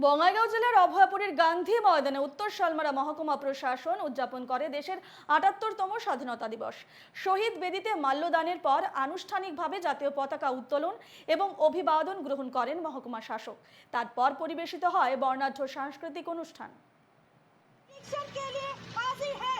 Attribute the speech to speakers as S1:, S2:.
S1: বঙ্গাইগাঁও জেলার অভয়পুরীর গান্ধী ময়দানে উত্তর শালমারা মহকুমা প্রশাসন উদযাপন করে দেশের ৭৮তম স্বাধীনতা দিবস। শহীদ বেদিতে মাল্যদানের পর আনুষ্ঠানিকভাবে জাতীয় পতাকা উত্তোলন এবং অভিবাদন গ্রহণ করেন মহকুমা শাসক। তারপর পরিবেশিত হয় বর্ণাঢ্য সাংস্কৃতিক অনুষ্ঠান।
S2: के लिए बाजी है।